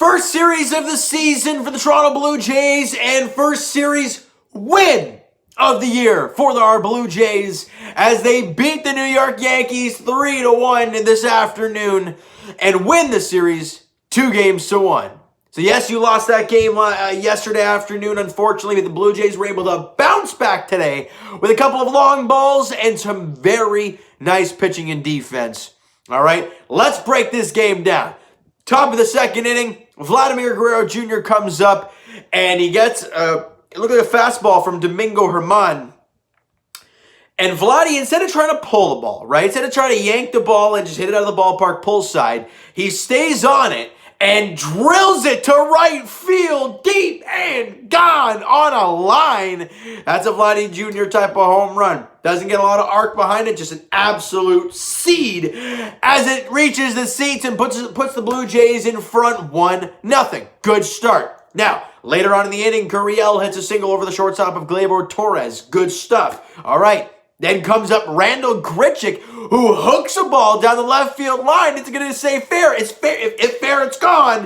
First series of the season for the Toronto Blue Jays and first series win of the year for our Blue Jays as they beat the New York Yankees 3-1 this afternoon and win the series 2-1. So yes, you lost that game yesterday afternoon, unfortunately, but the Blue Jays were able to bounce back today with a couple of long balls and some very nice pitching and defense. All right, let's break this game down. Top of the second inning, Vladimir Guerrero Jr. comes up and he gets look at a fastball from Domingo Germán. And Vladdy, instead of trying to pull the ball, right, instead of trying to yank the ball and just hit it out of the ballpark pull side, he stays on it and drills it to right field, deep and gone on a line. That's a Vladdy Jr. type of home run. Doesn't get a lot of arc behind it, just an absolute seed as it reaches the seats and puts the Blue Jays in front 1-0. Good start. Now, later on in the inning, Gurriel hits a single over the shortstop of Gleyber Torres. Good stuff. All right. Then comes up Randal Grichuk, who hooks a ball down the left field line. It's going to say fair. It's fair. If fair, it's gone.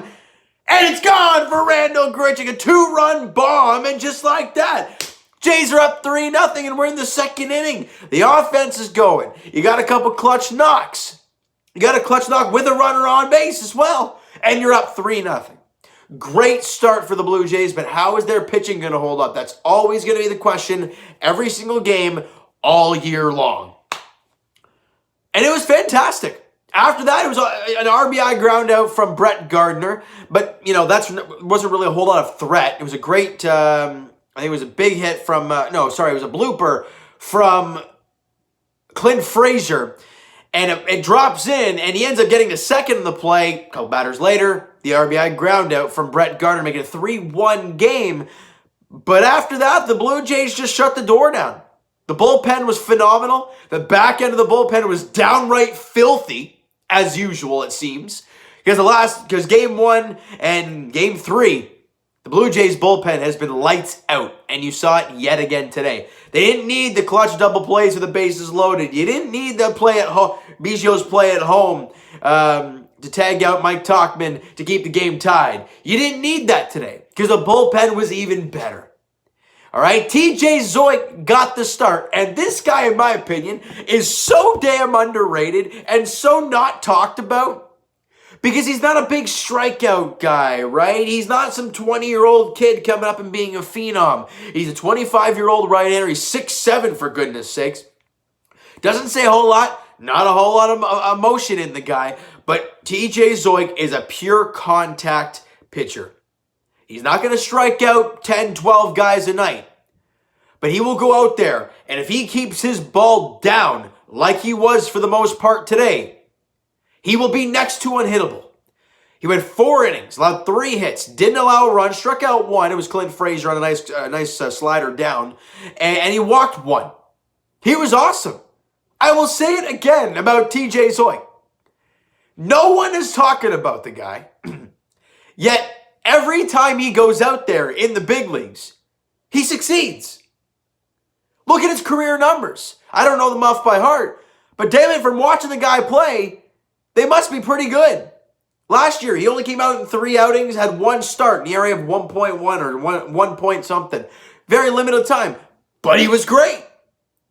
And it's gone for Randal Grichuk. A 2-run bomb. And just like that, Jays are up 3-0 and we're in the second inning. The offense is going. You got a couple clutch knocks. You got a clutch knock with a runner on base as well. And you're up 3-0. Great start for the Blue Jays, but how is their pitching going to hold up? That's always going to be the question every single game all year long. And it was fantastic. After that, it was an RBI ground out from Brett Gardner, but, you know, that wasn't really a whole lot of threat. It was a great, I think it was a big hit from, it was a blooper from Clint Frazier. And it drops in, and he ends up getting to second in the play. A couple batters later, the RBI ground out from Brett Gardner, making it a 3-1 game. But after that, the Blue Jays just shut the door down. The bullpen was phenomenal. The back end of the bullpen was downright filthy, as usual, it seems. Because game 1 and game 3, the Blue Jays bullpen has been lights out, and you saw it yet again today. They didn't need the clutch double plays with the bases loaded. You didn't need the play at home, Biggio's play at home, to tag out Mike Tauchman to keep the game tied. You didn't need that today because the bullpen was even better. All right, TJ Zeuch got the start, and this guy, in my opinion, is so damn underrated and so not talked about. Because he's not a big strikeout guy, right? He's not some 20-year-old kid coming up and being a phenom. He's a 25-year-old right-hander. He's 6'7", for goodness sakes. Doesn't say a whole lot. Not a whole lot of emotion in the guy. But TJ Zeuch is a pure contact pitcher. He's not going to strike out 10, 12 guys a night. But he will go out there, and if he keeps his ball down like he was for the most part today, he will be next to unhittable. He went 4 innings, allowed 3 hits, didn't allow a run, struck out 1. It was Clint Frazier on a nice slider down, and he walked 1. He was awesome. I will say it again about TJ Zeuch. No one is talking about the guy, yet every time he goes out there in the big leagues, he succeeds. Look at his career numbers. I don't know them off by heart, but damn it, from watching the guy play, they must be pretty good. Last year, he only came out in 3 outings, had 1 start, an ERA of 1.1 or 1 point something. Very limited time, but he was great.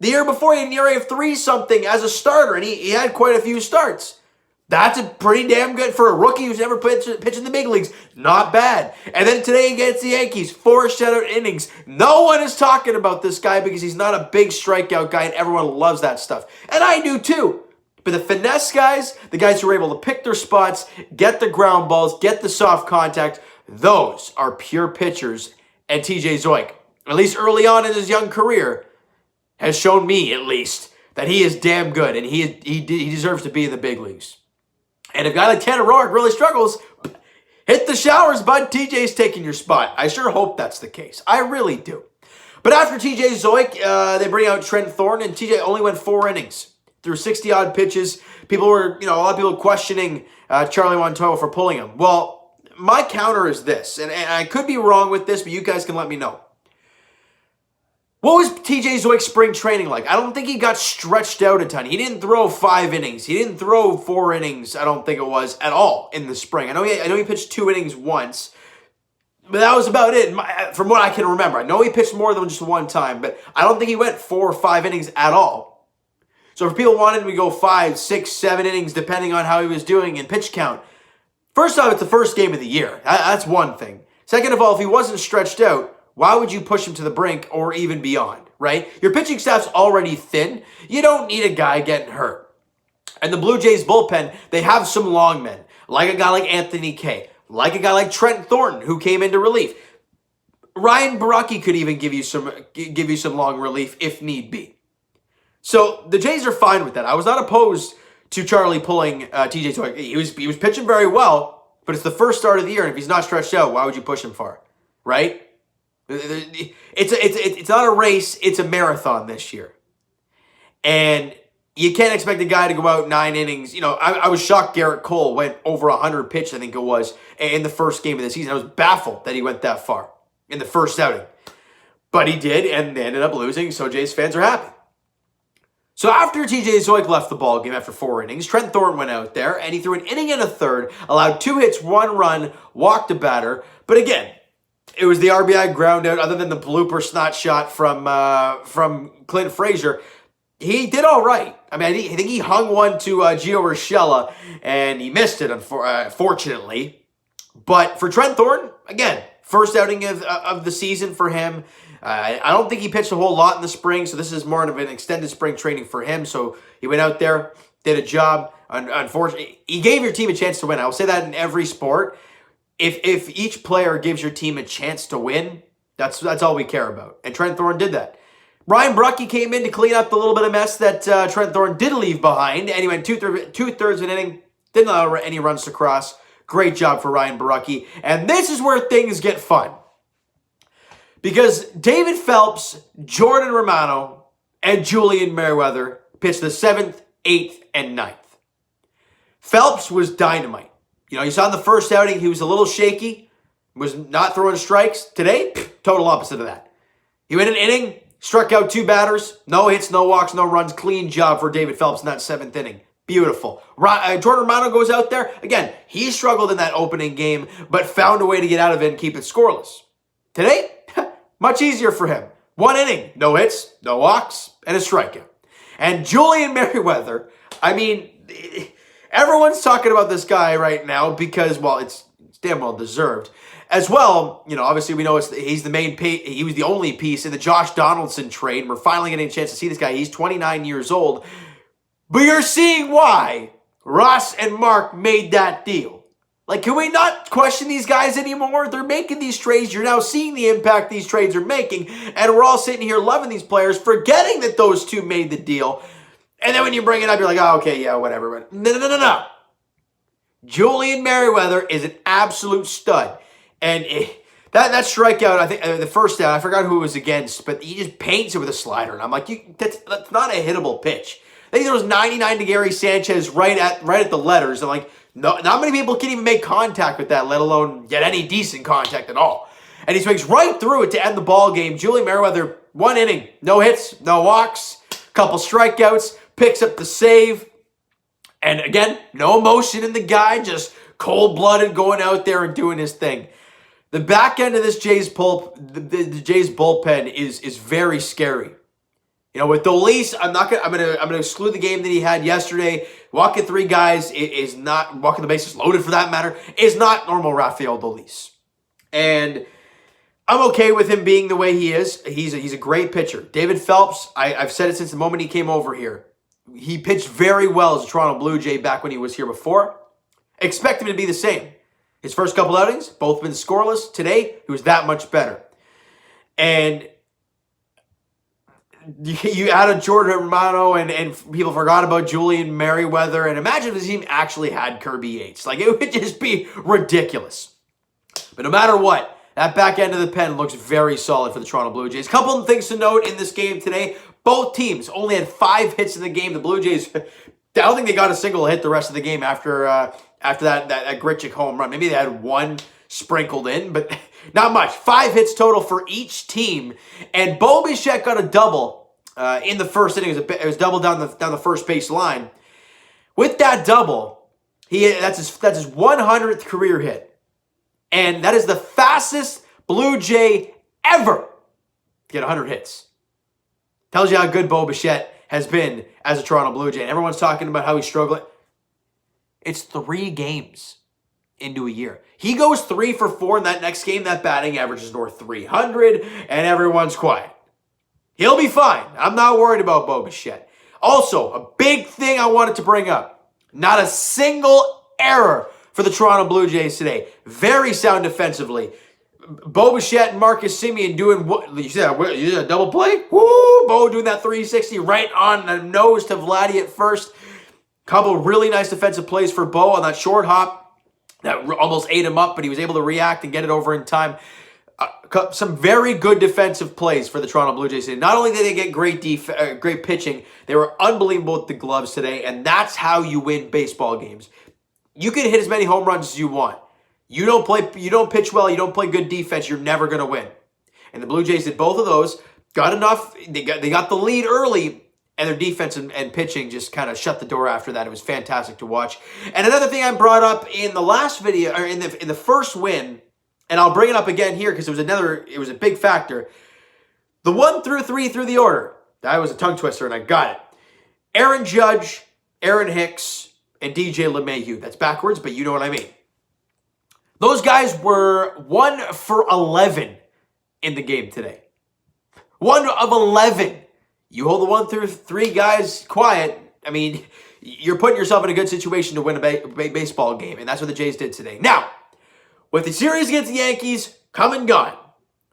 The year before, he had an ERA of 3 something as a starter, and he had quite a few starts. That's a pretty damn good for a rookie who's never pitched in the big leagues. Not bad. And then today against the Yankees, 4 shutout innings. No one is talking about this guy because he's not a big strikeout guy, and everyone loves that stuff. And I do too. But the finesse guys, the guys who are able to pick their spots, get the ground balls, get the soft contact, those are pure pitchers. And TJ Zeuch, at least early on in his young career, has shown me, at least, that he is damn good, and he deserves to be in the big leagues. And if a guy like Tanner Roark really struggles, hit the showers, bud. TJ's taking your spot. I sure hope that's the case. I really do. But after TJ Zeuch, they bring out Trent Thorne, and TJ only went 4 innings. Through 60-odd pitches. People were, a lot of people questioning Charlie Montoya for pulling him. Well, my counter is this, and I could be wrong with this, but you guys can let me know. What was TJ Zeuch's spring training like? I don't think he got stretched out a ton. He didn't throw 5 innings. He didn't throw 4 innings, I don't think it was, at all in the spring. I know he pitched 2 innings once, but that was about it from what I can remember. I know he pitched more than just one time, but I don't think he went 4 or 5 innings at all. So if people wanted him to go 5, 6, 7 innings, depending on how he was doing in pitch count, first off, it's the first game of the year. That's one thing. Second of all, if he wasn't stretched out, why would you push him to the brink or even beyond, right? Your pitching staff's already thin. You don't need a guy getting hurt. And the Blue Jays bullpen, they have some long men, like a guy like Anthony Kay, like a guy like Trent Thornton, who came into relief. Ryan Baraki could even give you some long relief if need be. So the Jays are fine with that. I was not opposed to Charlie pulling TJ Zeuch. He was pitching very well, but it's the first start of the year, and if he's not stretched out, why would you push him far, right? It's not a race, it's a marathon this year. And you can't expect a guy to go out 9 innings. You know, I was shocked Garrett Cole went over 100 pitches, I think it was, in the first game of the season. I was baffled that he went that far in the first outing. But he did, and they ended up losing, so Jays fans are happy. So after TJ Zeuch left the ballgame after 4 innings, Trent Thornton went out there, and he threw an inning and a third, allowed 2 hits, 1 run, walked a batter. But again, it was the RBI ground out, other than the blooper snot shot from Clint Frazier. He did all right. I mean, I think he hung one to Gio Urshela, and he missed it, unfortunately. But for Trent Thornton, again, first outing of the season for him. I don't think he pitched a whole lot in the spring, so this is more of an extended spring training for him. So he went out there, did a job. Unfortunately, he gave your team a chance to win. I will say that in every sport. If each player gives your team a chance to win, that's all we care about. And Trent Thornton did that. Ryan Baraki came in to clean up the little bit of mess that Trent Thornton did leave behind. And he went two-thirds of an inning, didn't allow any runs to cross. Great job for Ryan Baraki. And this is where things get fun. Because David Phelps, Jordan Romano, and Julian Merriweather pitched the 7th, 8th, and 9th. Phelps was dynamite. You know, you saw in the first outing, he was a little shaky, was not throwing strikes. Today, total opposite of that. He went an inning, struck out 2 batters, no hits, no walks, no runs. Clean job for David Phelps in that 7th inning. Beautiful. Jordan Romano goes out there. Again, he struggled in that opening game, but found a way to get out of it and keep it scoreless. Today, much easier for him. 1 inning, no hits, no walks, and a strikeout. And Julian Merriweather, I mean, everyone's talking about this guy right now because, well, it's damn well deserved. As well, you know, obviously we know he's the main he was the only piece in the Josh Donaldson trade. And we're finally getting a chance to see this guy. He's 29 years old. But you're seeing why Ross and Mark made that deal. Like, can we not question these guys anymore? They're making these trades. You're now seeing the impact these trades are making. And we're all sitting here loving these players, forgetting that those two made the deal. And then when you bring it up, you're like, oh, okay, yeah, whatever. But no. Julian Merriweather is an absolute stud. And that strikeout, I think, the first out, I forgot who it was against, but he just paints it with a slider. And I'm like, that's not a hittable pitch. I think there was 99 to Gary Sanchez right at the letters. I'm like, no, not many people can even make contact with that, let alone get any decent contact at all. And he swings right through it to end the ball game. Julian Merriweather, 1 inning, no hits, no walks, couple strikeouts, picks up the save. And again, no emotion in the guy, just cold-blooded going out there and doing his thing. The back end of this Jays bullpen is very scary. You know, with Dolis, I'm gonna exclude the game that he had yesterday. Walking 3 guys is not walking the bases loaded for that matter. Is not normal Rafael Dolis, and I'm okay with him being the way he is. He's a great pitcher. David Phelps, I've said it since the moment he came over here. He pitched very well as a Toronto Blue Jay back when he was here before. Expect him to be the same. His first couple outings, both been scoreless. Today, he was that much better. And you added Jordan Romano, and people forgot about Julian Merriweather. And imagine if this team actually had Kirby Yates. Like, it would just be ridiculous. But no matter what, that back end of the pen looks very solid for the Toronto Blue Jays. Couple of things to note in this game today. Both teams only had 5 hits in the game. The Blue Jays, I don't think they got a single hit the rest of the game after that Grichuk home run. Maybe they had 1 sprinkled in, but not much. 5 hits total for each team. And Bo Bichette got a double in the first inning. It was double down the first base line. With that double, that's his 100th career hit. And that is the fastest Blue Jay ever to get 100 hits. Tells you how good Bo Bichette has been as a Toronto Blue Jay. And everyone's talking about how he's struggling. It's 3 games into a year. He goes 3 for 4 in that next game. That batting average is north 300, and everyone's quiet. He'll be fine. I'm not worried about Bo Bichette. Also, a big thing I wanted to bring up. Not a single error for the Toronto Blue Jays today. Very sound defensively. Bo Bichette and Marcus Semien doing what? You said a double play? Woo! Bo doing that 360 right on the nose to Vladdy at first. Couple really nice defensive plays for Bo on that short hop that almost ate him up, but he was able to react and get it over in time. Some very good defensive plays for the Toronto Blue Jays today. Not only did they get great pitching, they were unbelievable with the gloves today, and that's how you win baseball games. You can hit as many home runs as you want. You don't pitch well, you don't play good defense, you're never going to win. And the Blue Jays did both of those, got enough, they got the lead early, and their defense and pitching just kind of shut the door after that. It was fantastic to watch. And another thing I brought up in the last video, or in the first win, and I'll bring it up again here because it was a big factor. The 1 through 3 through the order. That was a tongue twister, and I got it. Aaron Judge, Aaron Hicks, and DJ LeMahieu. That's backwards, but you know what I mean. Those guys were 1 for 11 in the game today. 1 of 11. You hold the 1 through 3 guys quiet, I mean, you're putting yourself in a good situation to win a baseball game, and that's what the Jays did today. Now, with the series against the Yankees come and gone,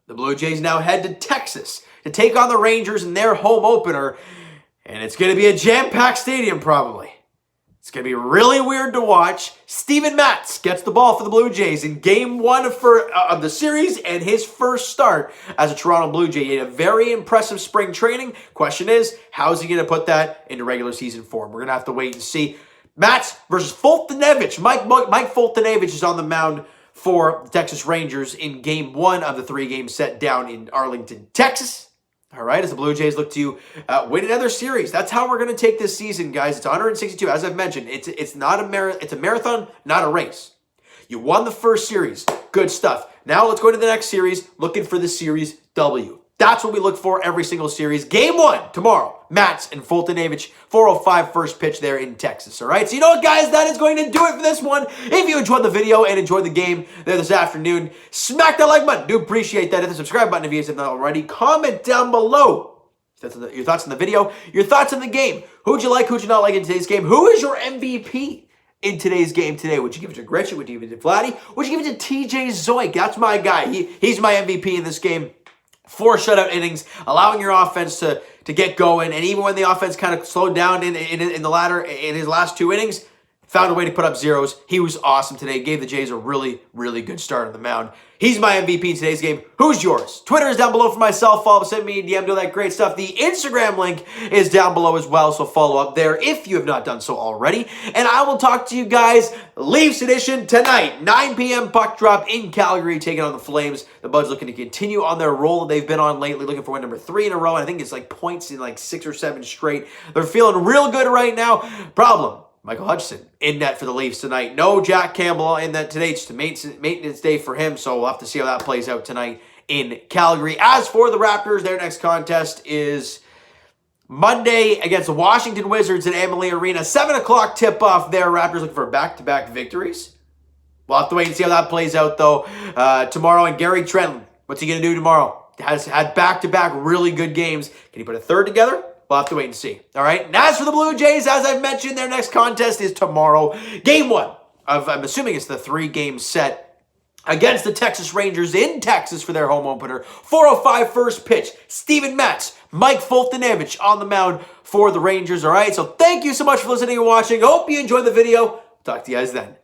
the Blue Jays now head to Texas to take on the Rangers in their home opener, and it's going to be a jam-packed stadium probably. It's going to be really weird to watch. Steven Matz gets the ball for the Blue Jays in Game 1 of the series and his first start as a Toronto Blue Jay. He had a very impressive spring training. Question is, how is he going to put that into regular season form? We're going to have to wait and see. Matz versus Fultonevich. Mike Fultonevich is on the mound for the Texas Rangers in Game 1 of the 3-game set down in Arlington, Texas. All right, as the Blue Jays look to win another series. That's how we're going to take this season, guys. It's 162. As I've mentioned, it's a marathon, not a race. You won the first series. Good stuff. Now let's go to the next series, looking for the Series W. That's what we look for every single series. Game 1 tomorrow. Matz and Fultonevich, 4:05 first pitch there in Texas. All right, so you know what, guys? That is going to do it for this one. If you enjoyed the video and enjoyed the game there this afternoon, smack that like button. Do appreciate that. Hit the subscribe button if you haven't already. Comment down below your thoughts on the video, your thoughts on the game. Who'd you like, who'd you not like in today's game? Who is your MVP in today's game today? Would you give it to Gretchen? Would you give it to Vladdy? Would you give it to TJ Zeuch? That's my guy. He's my MVP in this game. 4 shutout innings, allowing your offense to get going. And even when the offense kind of slowed down in his last 2 innings, found a way to put up zeros. He was awesome today. Gave the Jays a really, really good start on the mound. He's my MVP in today's game. Who's yours? Twitter is down below for myself. Follow, send me a DM, do that great stuff. The Instagram link is down below as well, so follow up there if you have not done so already. And I will talk to you guys Leafs edition tonight, 9 p.m. puck drop in Calgary, taking on the Flames. The Buds looking to continue on their roll that they've been on lately, looking for win number 3 in a row. And I think it's like points in like 6 or 7 straight. They're feeling real good right now. Problem. Michael Hutchinson in net for the Leafs tonight. No Jack Campbell in net today. It's a maintenance day for him, so we'll have to see how that plays out tonight in Calgary. As for the Raptors, their next contest is Monday against the Washington Wizards at Amalie Arena. 7 o'clock tip-off there. Raptors looking for back-to-back victories. We'll have to wait and see how that plays out, though. Tomorrow, and Gary Trent, what's he going to do tomorrow? Has had back-to-back really good games. Can he put a third together? We'll have to wait and see. All right. And as for the Blue Jays, as I've mentioned, their next contest is tomorrow. Game 1 of, I'm assuming it's the 3-game set against the Texas Rangers in Texas for their home opener. 4:05 first pitch. Steven Matz, Mike Fultonevich on the mound for the Rangers. All right. So thank you so much for listening and watching. Hope you enjoyed the video. Talk to you guys then.